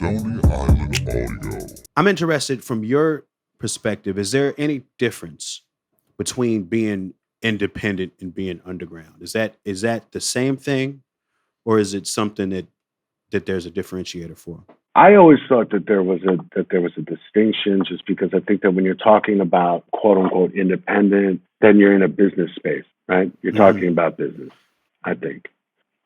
Stony Island Audio. I'm interested from your perspective. Is there any difference between being independent and being underground? Is that the same thing, or is it something that there's a differentiator for? I always thought that there was a distinction, just because I think that when you're talking about quote unquote independent, then you're in a business space, right? You're Hmm. talking about business. I think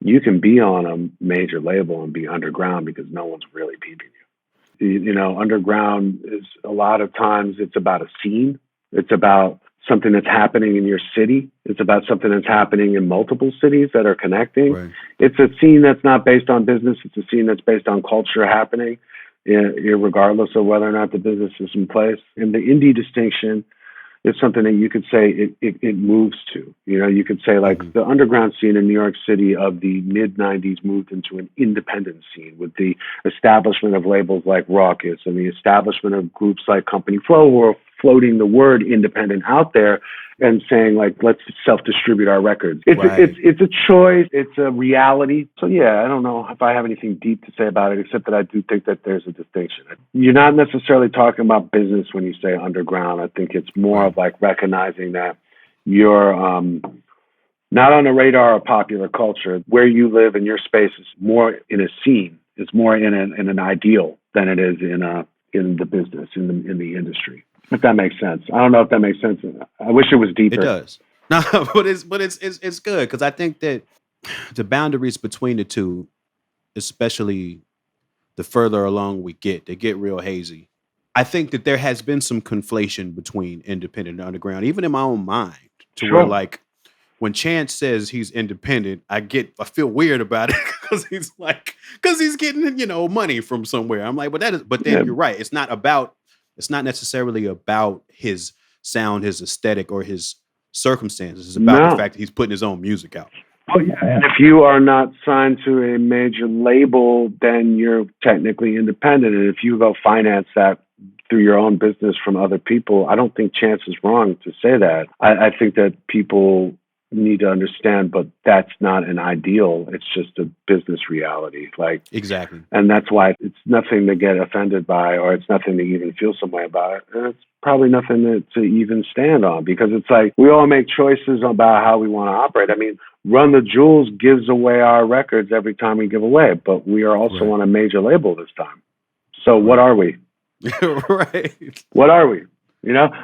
you can be on a major label and be underground because no one's really peeping you. Underground is a lot of times it's about a scene. It's about something that's happening in your city. It's about something that's happening in multiple cities that are connecting. Right. It's a scene that's not based on business. It's a scene that's based on culture happening, regardless of whether or not the business is in place. And the indie distinction is something that you could say it moves to. You could say like Hmm. the underground scene in New York City of the mid 90s moved into an independent scene with the establishment of labels like Raucous and the establishment of groups like Company Flow, who are floating the word independent out there and saying like, let's self-distribute our records. Right. It's a choice. It's a reality. So yeah, I don't know if I have anything deep to say about it, except that I do think that there's a distinction. You're not necessarily talking about business when you say underground. I think it's more Right. of like recognizing that you're not on the radar of popular culture. Where you live in your space is more in a scene. It's more in an ideal than it is in the business, in the industry. If that makes sense. I don't know if that makes sense. I wish it was It deeper. does. No, but it's good because I think that the boundaries between the two, especially the further along we get, they get real hazy. I think that there has been some conflation between independent and underground, even in my own mind, to where Sure. like when Chance says he's independent, I feel weird about it because he's getting money from somewhere. I'm like, but then Yeah. you're right. It's not necessarily about his sound, his aesthetic, or his circumstances. It's about the No. fact that he's putting his own music out. Oh, yeah. And if you are not signed to a major label, then you're technically independent. And if you go finance that through your own business from other people, I don't think Chance is wrong to say that. I think that people need to understand, but that's not an ideal. It's just a business reality. Like, Exactly. and that's why it's nothing to get offended by, or it's nothing to even feel some way about it. And it's probably nothing to even stand on, because it's like we all make choices about how we want to operate. I mean, Run the Jewels gives away our records every time we give away, but we are also Right. on a major label this time. So what Right. are we? Right. What are we?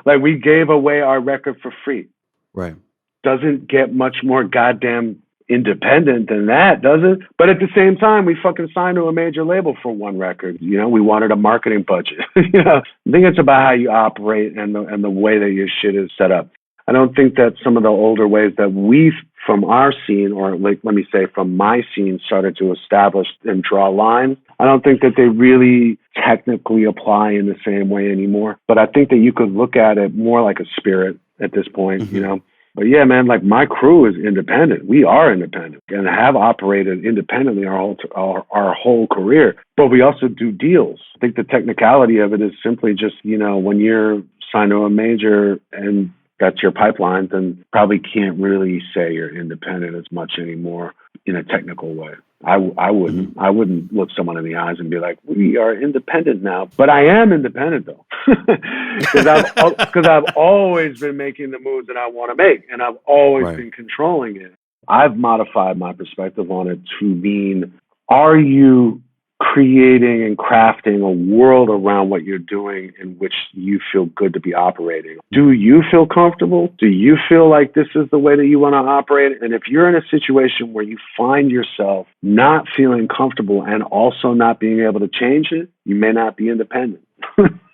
Like we gave away our record for free. Right. Doesn't get much more goddamn independent than that, does it? But at the same time, we fucking signed to a major label for one record. We wanted a marketing budget. I think it's about how you operate and the way that your shit is set up. I don't think that some of the older ways that we've from our scene, or like let me say from my scene, started to establish and draw lines. I don't think that they really technically apply in the same way anymore. But I think that you could look at it more like a spirit at this point, Hmm. But yeah, man, like my crew is independent. We are independent and have operated independently our whole career. But we also do deals. I think the technicality of it is simply just, when you're signed to a major and that's your pipeline, then probably can't really say you're independent as much anymore in a technical way. I Hmm. wouldn't look someone in the eyes and be like, we are independent now. But I am independent though, because I've always been making the moves that I want to make, and I've always Right. been controlling it. I've modified my perspective on it to mean, are you creating and crafting a world around what you're doing in which you feel good to be operating? Do you feel comfortable? Do you feel like this is the way that you want to operate? And if you're in a situation where you find yourself not feeling comfortable and also not being able to change it, you may not be independent.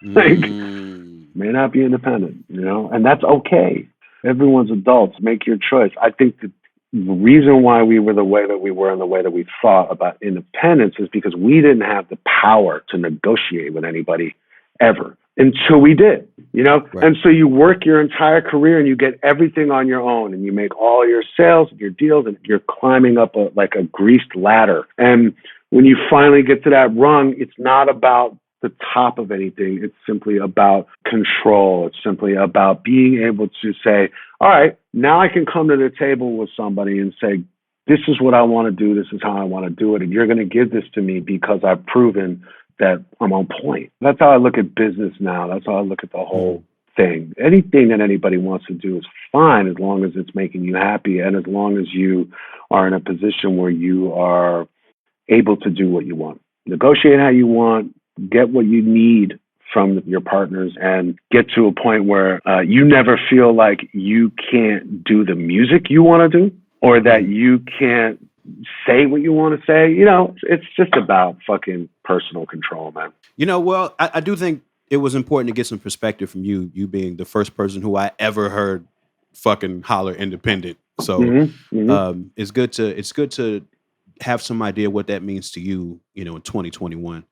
Like, may not be independent, and that's okay. Everyone's adults. Make your choice. I think that the reason why we were the way that we were and the way that we thought about independence is because we didn't have the power to negotiate with anybody ever until we did, Right. And so you work your entire career and you get everything on your own, and you make all your sales and your deals, and you're climbing up like a greased ladder. And when you finally get to that rung, it's not about the top of anything. It's simply about control. It's simply about being able to say, all right, now I can come to the table with somebody and say, this is what I want to do. This is how I want to do it. And you're going to give this to me because I've proven that I'm on point. That's how I look at business now. That's how I look at the whole thing. Anything that anybody wants to do is fine as long as it's making you happy and as long as you are in a position where you are able to do what you want. Negotiate how you want, get what you need from your partners, and get to a point where you never feel like you can't do the music you want to do or that you can't say what you want to say. You know, it's just about fucking personal control, man. You know, well, I do think it was important to get some perspective from you being the first person who I ever heard fucking holler independent. So it's good to have some idea what that means to you, you know, in 2021.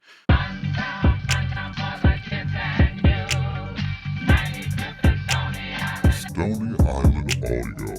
Stony Island Audio.